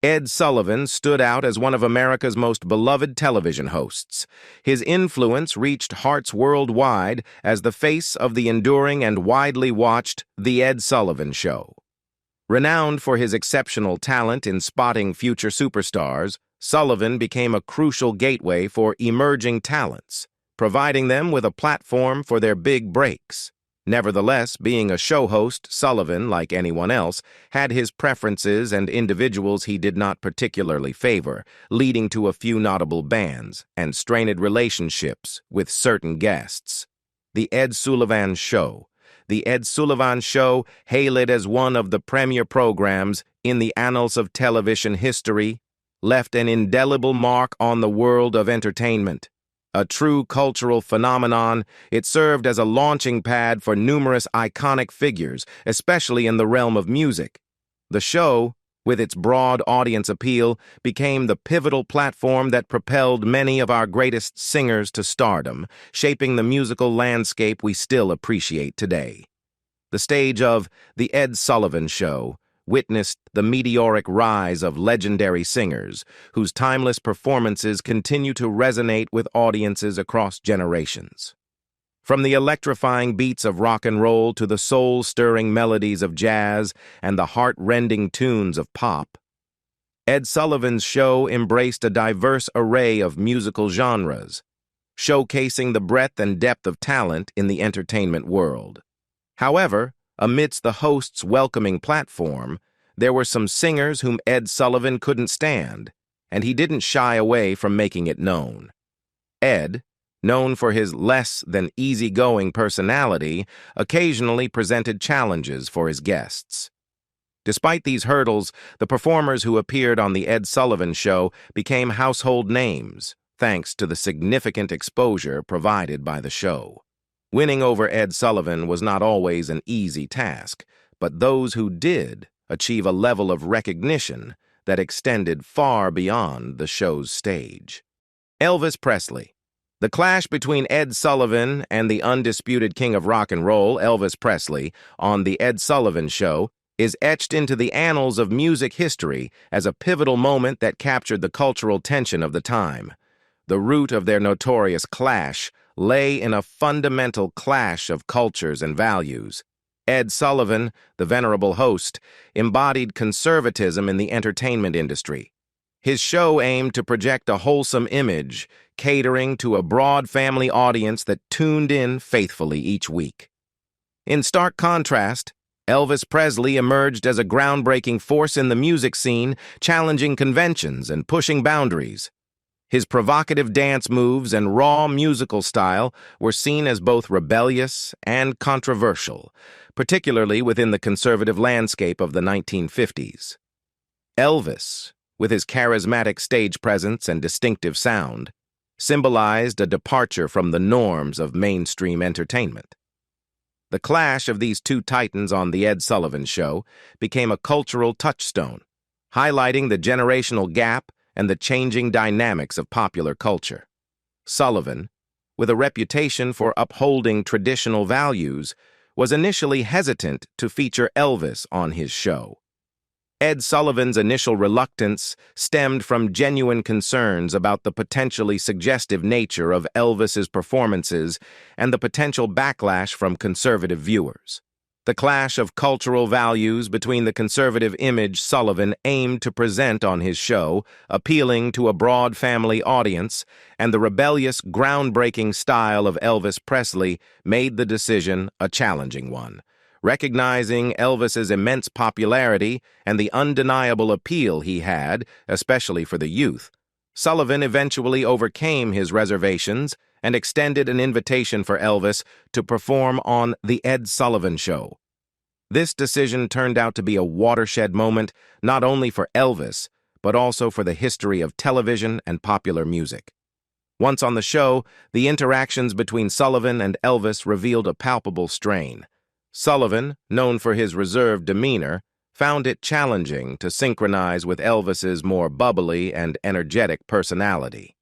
Ed Sullivan stood out as one of America's most beloved television hosts. His influence reached hearts worldwide as the face of the enduring and widely watched The Ed Sullivan Show. Renowned for his exceptional talent in spotting future superstars, Sullivan became a crucial gateway for emerging talents, providing them with a platform for their big breaks. Nevertheless, being a show host, Sullivan, like anyone else, had his preferences and individuals he did not particularly favor, leading to a few notable bans and strained relationships with certain guests. The Ed Sullivan Show. The Ed Sullivan Show, hailed as one of the premier programs in the annals of television history, left an indelible mark on the world of entertainment. A true cultural phenomenon, it served as a launching pad for numerous iconic figures, especially in the realm of music. The show, with its broad audience appeal, became the pivotal platform that propelled many of our greatest singers to stardom, shaping the musical landscape we still appreciate today. The stage of The Ed Sullivan Show witnessed the meteoric rise of legendary singers, whose timeless performances continue to resonate with audiences across generations. From the electrifying beats of rock and roll to the soul-stirring melodies of jazz and the heart-rending tunes of pop, Ed Sullivan's show embraced a diverse array of musical genres, showcasing the breadth and depth of talent in the entertainment world. However, amidst the host's welcoming platform, there were some singers whom Ed Sullivan couldn't stand, and he didn't shy away from making it known. Ed, known for his less-than-easygoing personality, occasionally presented challenges for his guests. Despite these hurdles, the performers who appeared on The Ed Sullivan Show became household names, thanks to the significant exposure provided by the show. Winning over Ed Sullivan was not always an easy task, but those who did achieve a level of recognition that extended far beyond the show's stage. Elvis Presley. The clash between Ed Sullivan and the undisputed king of rock and roll, Elvis Presley, on The Ed Sullivan Show is etched into the annals of music history as a pivotal moment that captured the cultural tension of the time. The root of their notorious clash lay in a fundamental clash of cultures and values. Ed Sullivan, the venerable host, embodied conservatism in the entertainment industry. His show aimed to project a wholesome image, catering to a broad family audience that tuned in faithfully each week. In stark contrast, Elvis Presley emerged as a groundbreaking force in the music scene, challenging conventions and pushing boundaries. His provocative dance moves and raw musical style were seen as both rebellious and controversial, particularly within the conservative landscape of the 1950s. Elvis, with his charismatic stage presence and distinctive sound, symbolized a departure from the norms of mainstream entertainment. The clash of these two titans on The Ed Sullivan Show became a cultural touchstone, highlighting the generational gap and the changing dynamics of popular culture. Sullivan, with a reputation for upholding traditional values, was initially hesitant to feature Elvis on his show. Ed Sullivan's initial reluctance stemmed from genuine concerns about the potentially suggestive nature of Elvis's performances and the potential backlash from conservative viewers. The clash of cultural values between the conservative image Sullivan aimed to present on his show, appealing to a broad family audience, and the rebellious, groundbreaking style of Elvis Presley made the decision a challenging one. Recognizing Elvis's immense popularity and the undeniable appeal he had, especially for the youth, Sullivan eventually overcame his reservations and extended an invitation for Elvis to perform on The Ed Sullivan Show. This decision turned out to be a watershed moment not only for Elvis, but also for the history of television and popular music. Once on the show, the interactions between Sullivan and Elvis revealed a palpable strain. Sullivan, known for his reserved demeanor, found it challenging to synchronize with Elvis's more bubbly and energetic personality.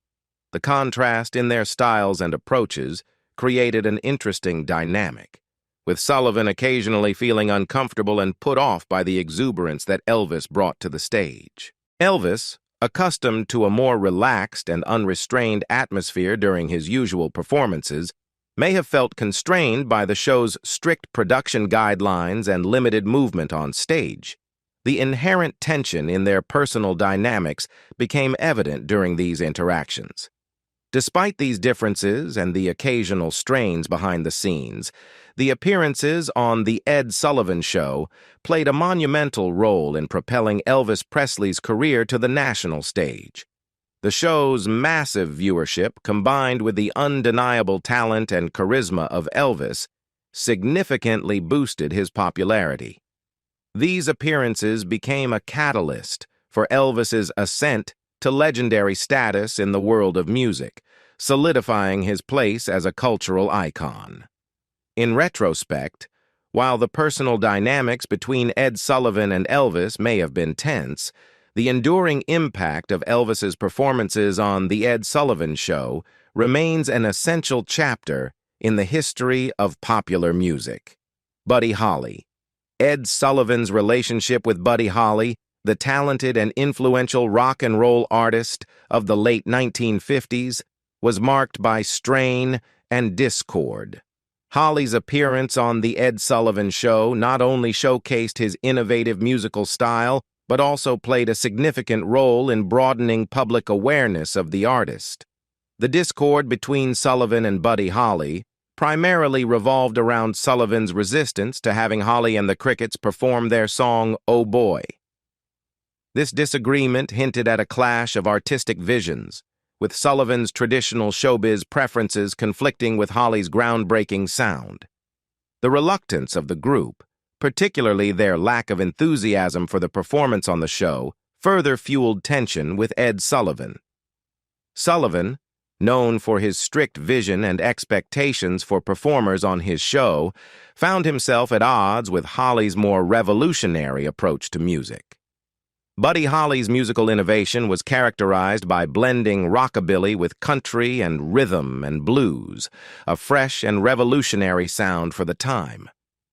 The contrast in their styles and approaches created an interesting dynamic, with Sullivan occasionally feeling uncomfortable and put off by the exuberance that Elvis brought to the stage. Elvis, accustomed to a more relaxed and unrestrained atmosphere during his usual performances, may have felt constrained by the show's strict production guidelines and limited movement on stage. The inherent tension in their personal dynamics became evident during these interactions. Despite these differences and the occasional strains behind the scenes, the appearances on The Ed Sullivan Show played a monumental role in propelling Elvis Presley's career to the national stage. The show's massive viewership, combined with the undeniable talent and charisma of Elvis, significantly boosted his popularity. These appearances became a catalyst for Elvis's ascent to legendary status in the world of music, solidifying his place as a cultural icon. In retrospect, while the personal dynamics between Ed Sullivan and Elvis may have been tense, the enduring impact of Elvis's performances on The Ed Sullivan Show remains an essential chapter in the history of popular music. Buddy Holly. Ed Sullivan's relationship with Buddy Holly, the talented and influential rock and roll artist of the late 1950s, was marked by strain and discord. Holly's appearance on The Ed Sullivan Show not only showcased his innovative musical style, but also played a significant role in broadening public awareness of the artist. The discord between Sullivan and Buddy Holly primarily revolved around Sullivan's resistance to having Holly and the Crickets perform their song, "Oh Boy." This disagreement hinted at a clash of artistic visions, with Sullivan's traditional showbiz preferences conflicting with Holly's groundbreaking sound. The reluctance of the group, particularly their lack of enthusiasm for the performance on the show, further fueled tension with Ed Sullivan. Sullivan, known for his strict vision and expectations for performers on his show, found himself at odds with Holly's more revolutionary approach to music. Buddy Holly's musical innovation was characterized by blending rockabilly with country and rhythm and blues, a fresh and revolutionary sound for the time.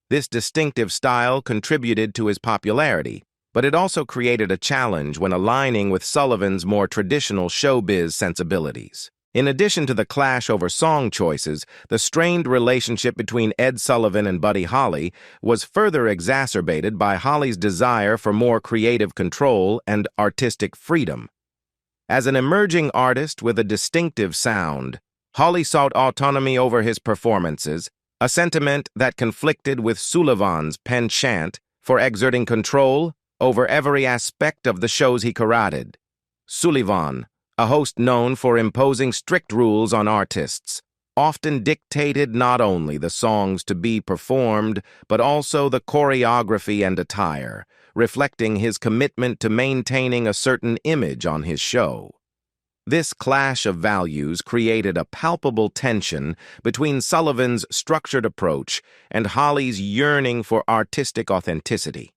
This distinctive style contributed to his popularity, but it also created a challenge when aligning with Sullivan's more traditional showbiz sensibilities. In addition to the clash over song choices, the strained relationship between Ed Sullivan and Buddy Holly was further exacerbated by Holly's desire for more creative control and artistic freedom. As an emerging artist with a distinctive sound, Holly sought autonomy over his performances, a sentiment that conflicted with Sullivan's penchant for exerting control over every aspect of the shows he curated. Sullivan, a host known for imposing strict rules on artists, often dictated not only the songs to be performed, but also the choreography and attire, reflecting his commitment to maintaining a certain image on his show. This clash of values created a palpable tension between Sullivan's structured approach and Holly's yearning for artistic authenticity.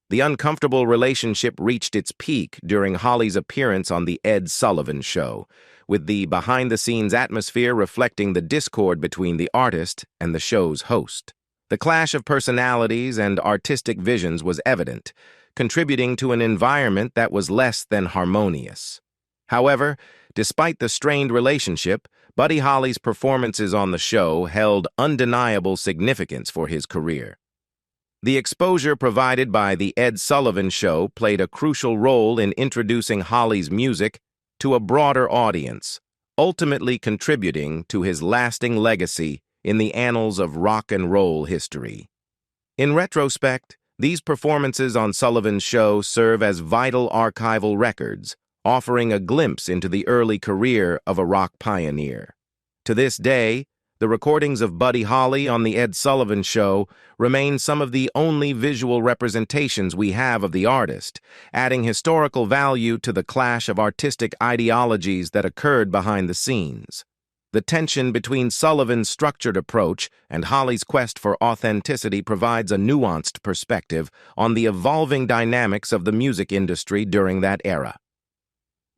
The uncomfortable relationship reached its peak during Holly's appearance on The Ed Sullivan Show, with the behind-the-scenes atmosphere reflecting the discord between the artist and the show's host. The clash of personalities and artistic visions was evident, contributing to an environment that was less than harmonious. However, despite the strained relationship, Buddy Holly's performances on the show held undeniable significance for his career. The exposure provided by The Ed Sullivan Show played a crucial role in introducing Holly's music to a broader audience, ultimately contributing to his lasting legacy in the annals of rock and roll history. In retrospect, these performances on Sullivan's show serve as vital archival records, offering a glimpse into the early career of a rock pioneer. To this day, the recordings of Buddy Holly on The Ed Sullivan Show remain some of the only visual representations we have of the artist, adding historical value to the clash of artistic ideologies that occurred behind the scenes. The tension between Sullivan's structured approach and Holly's quest for authenticity provides a nuanced perspective on the evolving dynamics of the music industry during that era.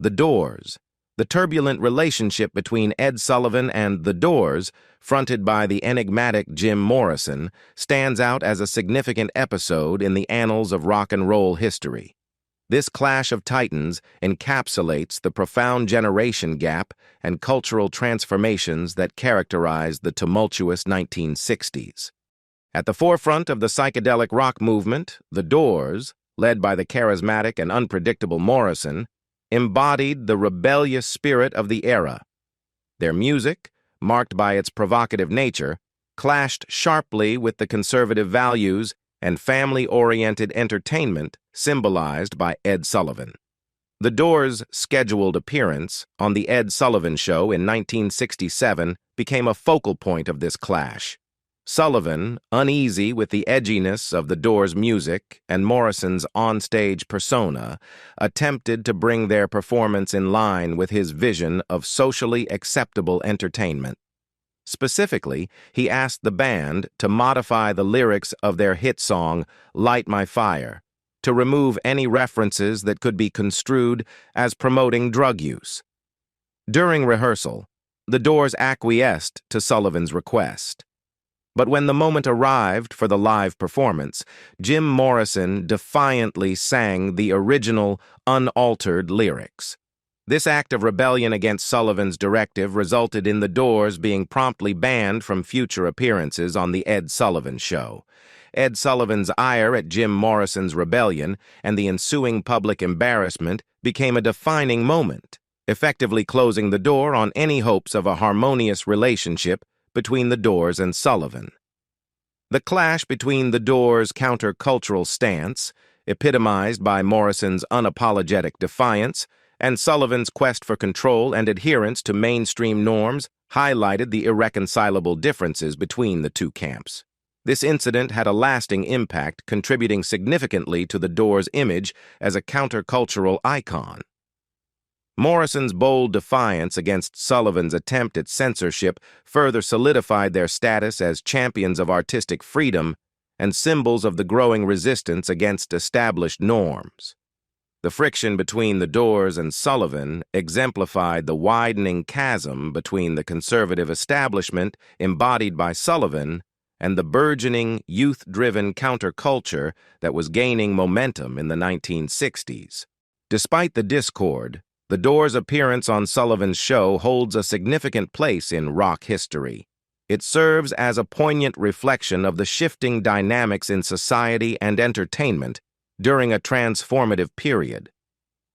The Doors. The turbulent relationship between Ed Sullivan and The Doors, fronted by the enigmatic Jim Morrison, stands out as a significant episode in the annals of rock and roll history. This clash of titans encapsulates the profound generation gap and cultural transformations that characterized the tumultuous 1960s. At the forefront of the psychedelic rock movement, The Doors, led by the charismatic and unpredictable Morrison, embodied the rebellious spirit of the era. Their music, marked by its provocative nature, clashed sharply with the conservative values and family-oriented entertainment symbolized by Ed Sullivan. The Doors' scheduled appearance on The Ed Sullivan Show in 1967 became a focal point of this clash. Sullivan, uneasy with the edginess of the Doors' music and Morrison's onstage persona, attempted to bring their performance in line with his vision of socially acceptable entertainment. Specifically, he asked the band to modify the lyrics of their hit song, Light My Fire, to remove any references that could be construed as promoting drug use. During rehearsal, the Doors acquiesced to Sullivan's request. But when the moment arrived for the live performance, Jim Morrison defiantly sang the original, unaltered lyrics. This act of rebellion against Sullivan's directive resulted in the Doors being promptly banned from future appearances on The Ed Sullivan Show. Ed Sullivan's ire at Jim Morrison's rebellion and the ensuing public embarrassment became a defining moment, effectively closing the door on any hopes of a harmonious relationship between the Doors and Sullivan. The clash between the Doors' countercultural stance, epitomized by Morrison's unapologetic defiance, and Sullivan's quest for control and adherence to mainstream norms, highlighted the irreconcilable differences between the two camps. This incident had a lasting impact, contributing significantly to the Doors' image as a countercultural icon. Morrison's bold defiance against Sullivan's attempt at censorship further solidified their status as champions of artistic freedom and symbols of the growing resistance against established norms. The friction between the Doors and Sullivan exemplified the widening chasm between the conservative establishment embodied by Sullivan and the burgeoning, youth-driven counterculture that was gaining momentum in the 1960s. Despite the discord, the Doors' appearance on Sullivan's show holds a significant place in rock history. It serves as a poignant reflection of the shifting dynamics in society and entertainment during a transformative period.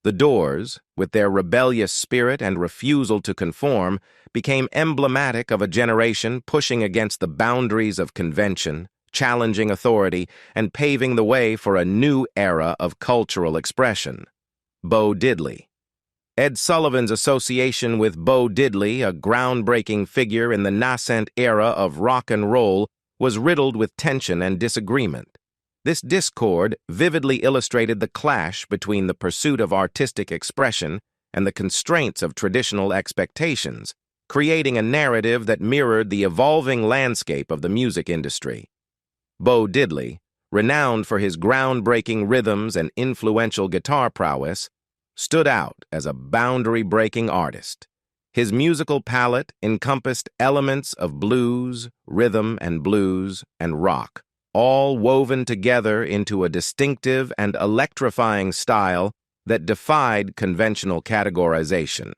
The Doors, with their rebellious spirit and refusal to conform, became emblematic of a generation pushing against the boundaries of convention, challenging authority, and paving the way for a new era of cultural expression. Bo Diddley. Ed Sullivan's association with Bo Diddley, a groundbreaking figure in the nascent era of rock and roll, was riddled with tension and disagreement. This discord vividly illustrated the clash between the pursuit of artistic expression and the constraints of traditional expectations, creating a narrative that mirrored the evolving landscape of the music industry. Bo Diddley, renowned for his groundbreaking rhythms and influential guitar prowess, stood out as a boundary-breaking artist. His musical palette encompassed elements of blues, rhythm and blues, and rock, all woven together into a distinctive and electrifying style that defied conventional categorization.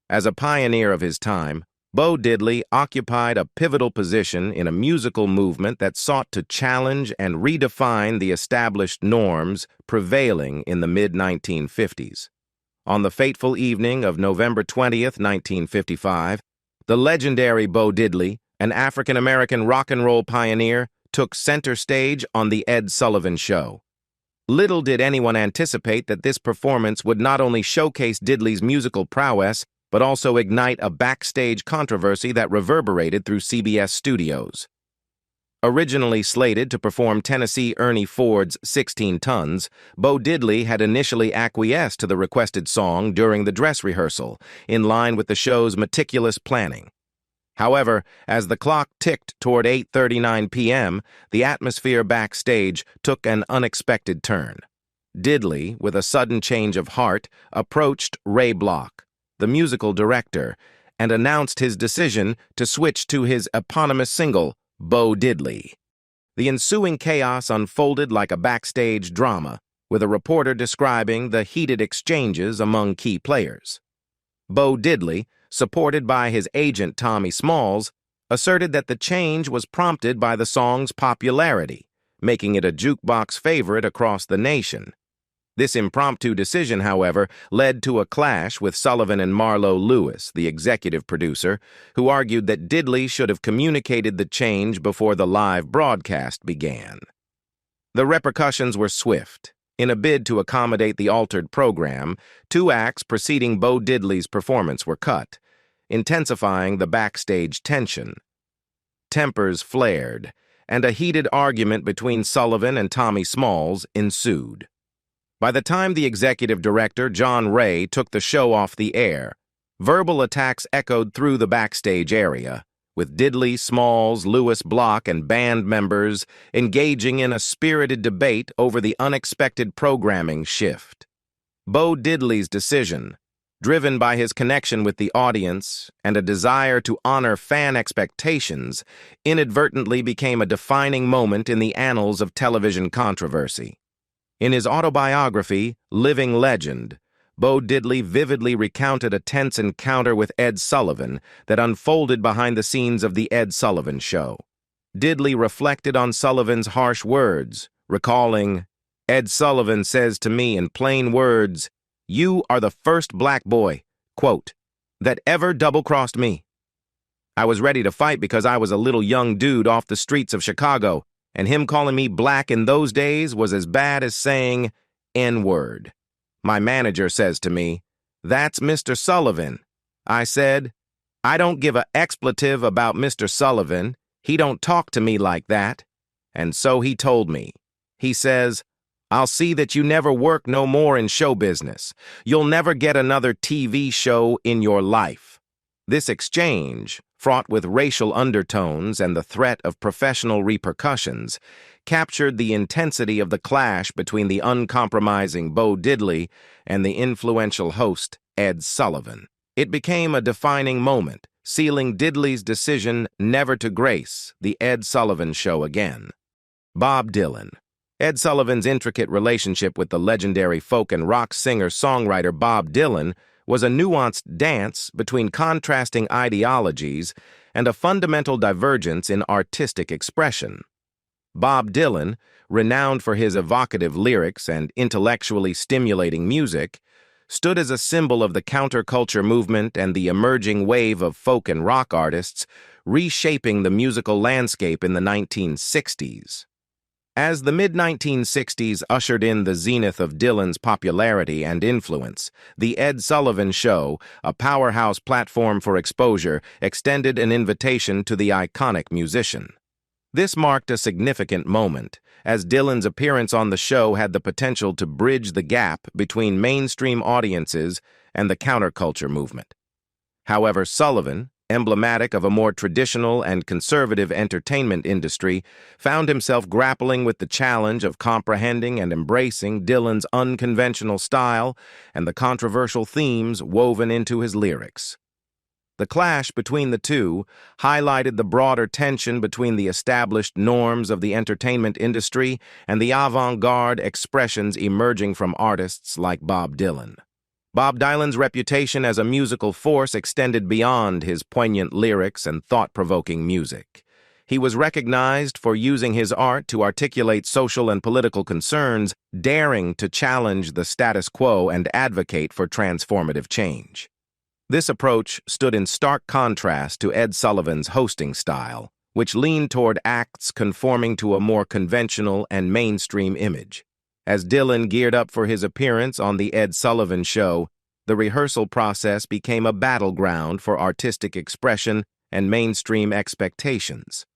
As a pioneer of his time, Bo Diddley occupied a pivotal position in a musical movement that sought to challenge and redefine the established norms prevailing in the mid-1950s. On the fateful evening of November 20th, 1955, the legendary Bo Diddley, an African-American rock and roll pioneer, took center stage on The Ed Sullivan Show. Little did anyone anticipate that this performance would not only showcase Diddley's musical prowess, but also ignite a backstage controversy that reverberated through CBS studios. Originally slated to perform Tennessee Ernie Ford's 16 Tons, Bo Diddley had initially acquiesced to the requested song during the dress rehearsal, in line with the show's meticulous planning. However, as the clock ticked toward 8:39 p.m., the atmosphere backstage took an unexpected turn. Diddley, with a sudden change of heart, approached Ray Block, the musical director, and announced his decision to switch to his eponymous single, Bo Diddley. The ensuing chaos unfolded like a backstage drama, with a reporter describing the heated exchanges among key players. Bo Diddley, supported by his agent Tommy Smalls, asserted that the change was prompted by the song's popularity, making it a jukebox favorite across the nation. This impromptu decision, however, led to a clash with Sullivan and Marlo Lewis, the executive producer, who argued that Diddley should have communicated the change before the live broadcast began. The repercussions were swift. In a bid to accommodate the altered program, 2 acts preceding Bo Diddley's performance were cut, intensifying the backstage tension. Tempers flared, and a heated argument between Sullivan and Tommy Smalls ensued. By the time the executive director, John Ray, took the show off the air, verbal attacks echoed through the backstage area, with Diddley, Smalls, Lewis, Block, and band members engaging in a spirited debate over the unexpected programming shift. Bo Diddley's decision, driven by his connection with the audience and a desire to honor fan expectations, inadvertently became a defining moment in the annals of television controversy. In his autobiography, Living Legend, Bo Diddley vividly recounted a tense encounter with Ed Sullivan that unfolded behind the scenes of The Ed Sullivan Show. Diddley reflected on Sullivan's harsh words, recalling, "Ed Sullivan says to me in plain words, 'You are the first black boy,' quote, that ever double-crossed me. I was ready to fight because I was a little young dude off the streets of Chicago, and him calling me black in those days was as bad as saying N-word. My manager says to me, 'That's Mr. Sullivan.' I said, 'I don't give a expletive about Mr. Sullivan. He don't talk to me like that.' And so he told me. He says, 'I'll see that you never work no more in show business. You'll never get another TV show in your life.' This exchange, fraught with racial undertones and the threat of professional repercussions, captured the intensity of the clash between the uncompromising Bo Diddley and the influential host, Ed Sullivan. It became a defining moment, sealing Diddley's decision never to grace The Ed Sullivan Show again. Bob Dylan. Ed Sullivan's intricate relationship with the legendary folk and rock singer-songwriter Bob Dylan was a nuanced dance between contrasting ideologies and a fundamental divergence in artistic expression. Bob Dylan, renowned for his evocative lyrics and intellectually stimulating music, stood as a symbol of the counterculture movement and the emerging wave of folk and rock artists reshaping the musical landscape in the 1960s. As the mid-1960s ushered in the zenith of Dylan's popularity and influence, The Ed Sullivan Show, a powerhouse platform for exposure, extended an invitation to the iconic musician. This marked a significant moment, as Dylan's appearance on the show had the potential to bridge the gap between mainstream audiences and the counterculture movement. However, Sullivan, emblematic of a more traditional and conservative entertainment industry, found himself grappling with the challenge of comprehending and embracing Dylan's unconventional style and the controversial themes woven into his lyrics. The clash between the two highlighted the broader tension between the established norms of the entertainment industry and the avant-garde expressions emerging from artists like Bob Dylan. Bob Dylan's reputation as a musical force extended beyond his poignant lyrics and thought-provoking music. He was recognized for using his art to articulate social and political concerns, daring to challenge the status quo and advocate for transformative change. This approach stood in stark contrast to Ed Sullivan's hosting style, which leaned toward acts conforming to a more conventional and mainstream image. As Dylan geared up for his appearance on The Ed Sullivan Show, the rehearsal process became a battleground for artistic expression and mainstream expectations.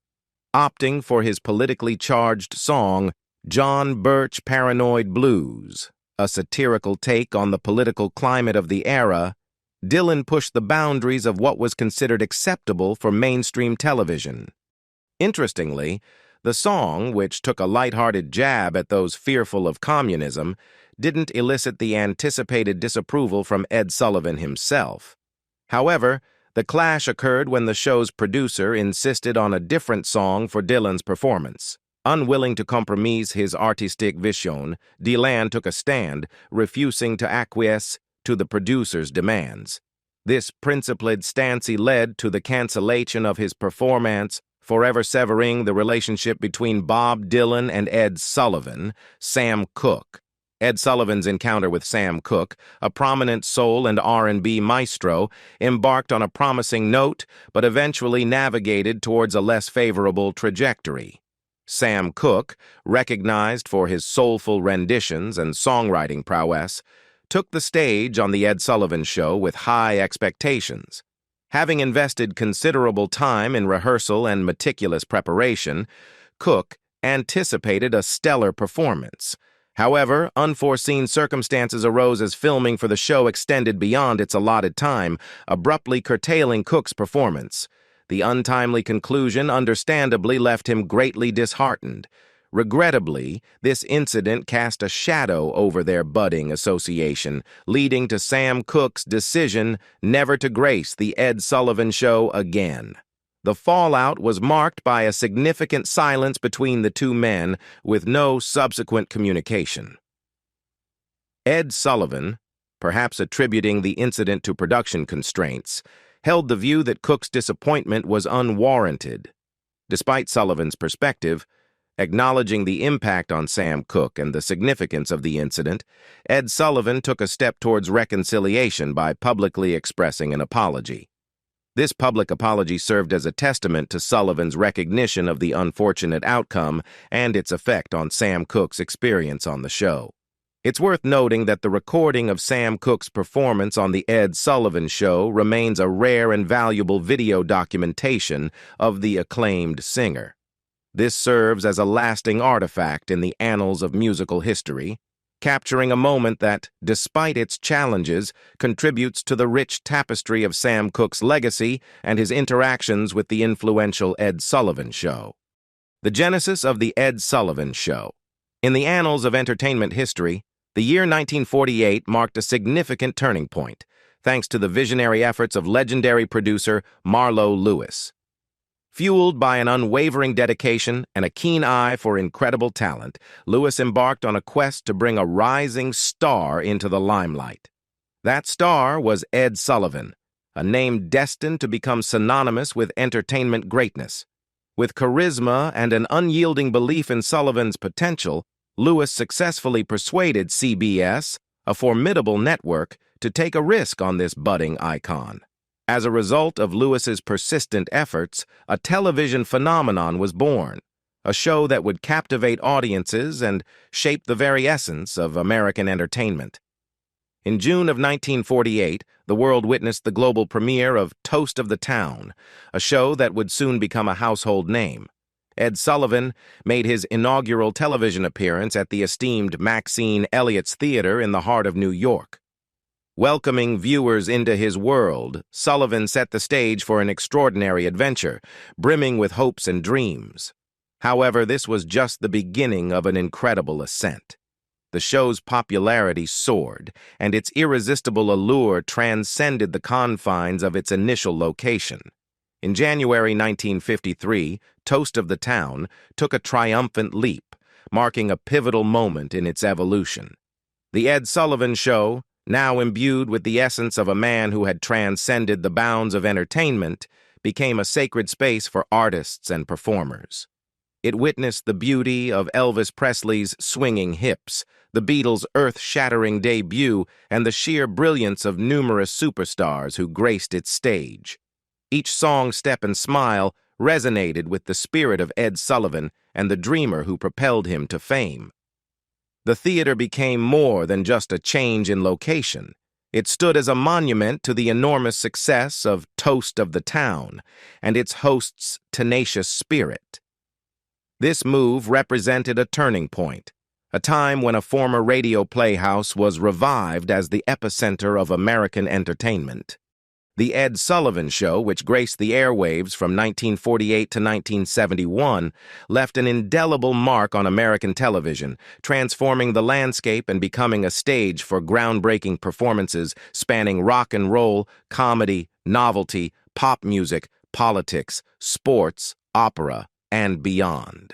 Opting for his politically charged song, John Birch Paranoid Blues, a satirical take on the political climate of the era, Dylan pushed the boundaries of what was considered acceptable for mainstream television. Interestingly, the song, which took a lighthearted jab at those fearful of communism, didn't elicit the anticipated disapproval from Ed Sullivan himself. However, the clash occurred when the show's producer insisted on a different song for Dylan's performance. Unwilling to compromise his artistic vision, Dylan took a stand, refusing to acquiesce to the producer's demands. This principled stance led to the cancellation of his performance, forever severing the relationship between Bob Dylan and Ed Sullivan, Sam Cooke. Ed Sullivan's encounter with Sam Cooke, a prominent soul and R&B maestro, embarked on a promising note but eventually navigated towards a less favorable trajectory. Sam Cooke, recognized for his soulful renditions and songwriting prowess, took the stage on The Ed Sullivan Show with high expectations. Having invested considerable time in rehearsal and meticulous preparation, Cooke anticipated a stellar performance. However, unforeseen circumstances arose as filming for the show extended beyond its allotted time, abruptly curtailing Cooke's performance. The untimely conclusion understandably left him greatly disheartened. Regrettably, this incident cast a shadow over their budding association, leading to Sam Cooke's decision never to grace The Ed Sullivan Show again. The fallout was marked by a significant silence between the two men, with no subsequent communication. Ed Sullivan, perhaps attributing the incident to production constraints, held the view that Cooke's disappointment was unwarranted. Despite Sullivan's perspective, acknowledging the impact on Sam Cooke and the significance of the incident, Ed Sullivan took a step towards reconciliation by publicly expressing an apology. This public apology served as a testament to Sullivan's recognition of the unfortunate outcome and its effect on Sam Cooke's experience on the show. It's worth noting that the recording of Sam Cooke's performance on The Ed Sullivan Show remains a rare and valuable video documentation of the acclaimed singer. This serves as a lasting artifact in the annals of musical history, capturing a moment that, despite its challenges, contributes to the rich tapestry of Sam Cooke's legacy and his interactions with the influential Ed Sullivan Show. The genesis of The Ed Sullivan Show. In the annals of entertainment history, the year 1948 marked a significant turning point, thanks to the visionary efforts of legendary producer Marlo Lewis. Fueled by an unwavering dedication and a keen eye for incredible talent, Lewis embarked on a quest to bring a rising star into the limelight. That star was Ed Sullivan, a name destined to become synonymous with entertainment greatness. With charisma and an unyielding belief in Sullivan's potential, Lewis successfully persuaded CBS, a formidable network, to take a risk on this budding icon. As a result of Lewis's persistent efforts, a television phenomenon was born, a show that would captivate audiences and shape the very essence of American entertainment. In June of 1948, the world witnessed the global premiere of Toast of the Town, a show that would soon become a household name. Ed Sullivan made his inaugural television appearance at the esteemed Maxine Elliott's Theater in the heart of New York. Welcoming viewers into his world, Sullivan set the stage for an extraordinary adventure, brimming with hopes and dreams. However, this was just the beginning of an incredible ascent. The show's popularity soared, and its irresistible allure transcended the confines of its initial location. In January 1953, Toast of the Town took a triumphant leap, marking a pivotal moment in its evolution. The Ed Sullivan Show, now imbued with the essence of a man who had transcended the bounds of entertainment, became a sacred space for artists and performers. It witnessed the beauty of Elvis Presley's swinging hips, the Beatles' earth-shattering debut, and the sheer brilliance of numerous superstars who graced its stage. Each song, step, and smile resonated with the spirit of Ed Sullivan and the dreamer who propelled him to fame. The theater became more than just a change in location. It stood as a monument to the enormous success of Toast of the Town and its host's tenacious spirit. This move represented a turning point, a time when a former radio playhouse was revived as the epicenter of American entertainment. The Ed Sullivan Show, which graced the airwaves from 1948 to 1971, left an indelible mark on American television, transforming the landscape and becoming a stage for groundbreaking performances spanning rock and roll, comedy, novelty, pop music, politics, sports, opera, and beyond.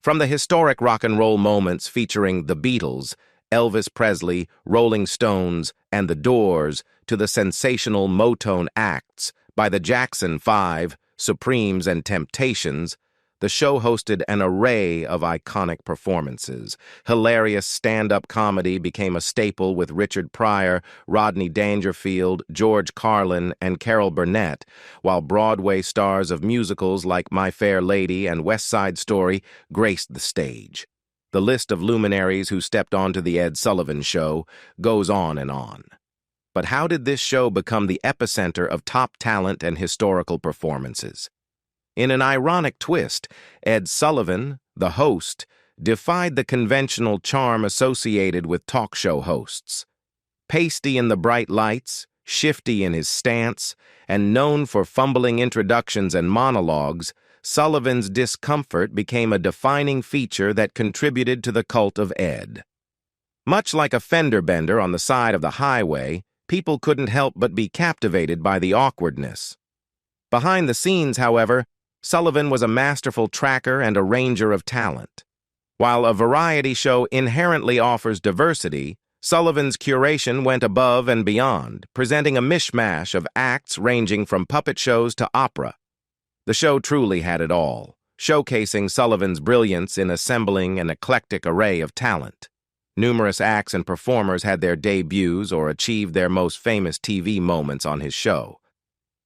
From the historic rock and roll moments featuring the Beatles, Elvis Presley, Rolling Stones, and The Doors, to the sensational Motown acts by the Jackson 5, Supremes, and Temptations, the show hosted an array of iconic performances. Hilarious stand-up comedy became a staple with Richard Pryor, Rodney Dangerfield, George Carlin, and Carol Burnett, while Broadway stars of musicals like My Fair Lady and West Side Story graced the stage. The list of luminaries who stepped onto the Ed Sullivan Show goes on and on. But how did this show become the epicenter of top talent and historical performances? In an ironic twist, Ed Sullivan, the host, defied the conventional charm associated with talk show hosts. Pasty in the bright lights, shifty in his stance, and known for fumbling introductions and monologues, Sullivan's discomfort became a defining feature that contributed to the cult of Ed. Much like a fender bender on the side of the highway, people couldn't help but be captivated by the awkwardness. Behind the scenes, however, Sullivan was a masterful tracker and arranger of talent. While a variety show inherently offers diversity, Sullivan's curation went above and beyond, presenting a mishmash of acts ranging from puppet shows to opera. The show truly had it all, showcasing Sullivan's brilliance in assembling an eclectic array of talent. Numerous acts and performers had their debuts or achieved their most famous TV moments on his show.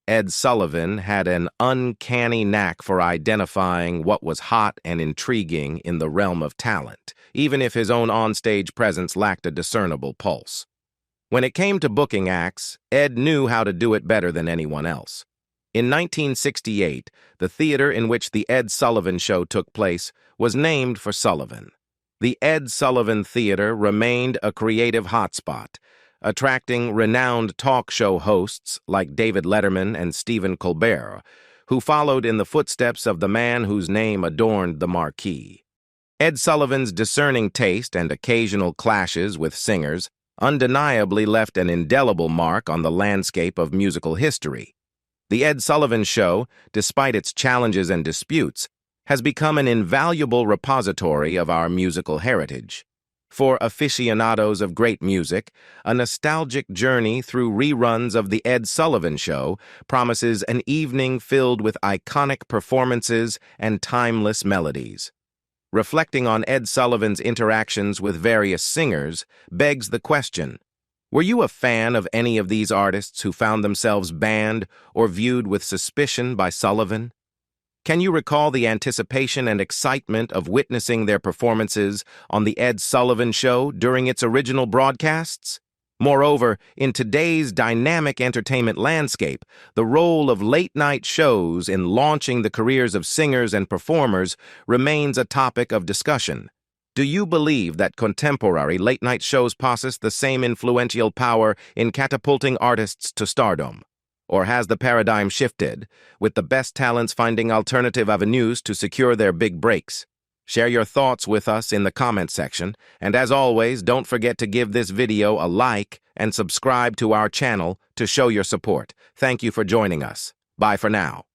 Ed Sullivan had an uncanny knack for identifying what was hot and intriguing in the realm of talent, even if his own onstage presence lacked a discernible pulse. When it came to booking acts, Ed knew how to do it better than anyone else. In 1968, the theater in which the Ed Sullivan Show took place was named for Sullivan. The Ed Sullivan Theater remained a creative hotspot, attracting renowned talk show hosts like David Letterman and Stephen Colbert, who followed in the footsteps of the man whose name adorned the marquee. Ed Sullivan's discerning taste and occasional clashes with singers undeniably left an indelible mark on the landscape of musical history. The Ed Sullivan Show, despite its challenges and disputes, has become an invaluable repository of our musical heritage. For aficionados of great music, a nostalgic journey through reruns of The Ed Sullivan Show promises an evening filled with iconic performances and timeless melodies. Reflecting on Ed Sullivan's interactions with various singers begs the question, were you a fan of any of these artists who found themselves banned or viewed with suspicion by Sullivan? Can you recall the anticipation and excitement of witnessing their performances on The Ed Sullivan Show during its original broadcasts? Moreover, in today's dynamic entertainment landscape, the role of late-night shows in launching the careers of singers and performers remains a topic of discussion. Do you believe that contemporary late-night shows possess the same influential power in catapulting artists to stardom? Or has the paradigm shifted, with the best talents finding alternative avenues to secure their big breaks? Share your thoughts with us in the comment section, and as always, don't forget to give this video a like and subscribe to our channel to show your support. Thank you for joining us. Bye for now.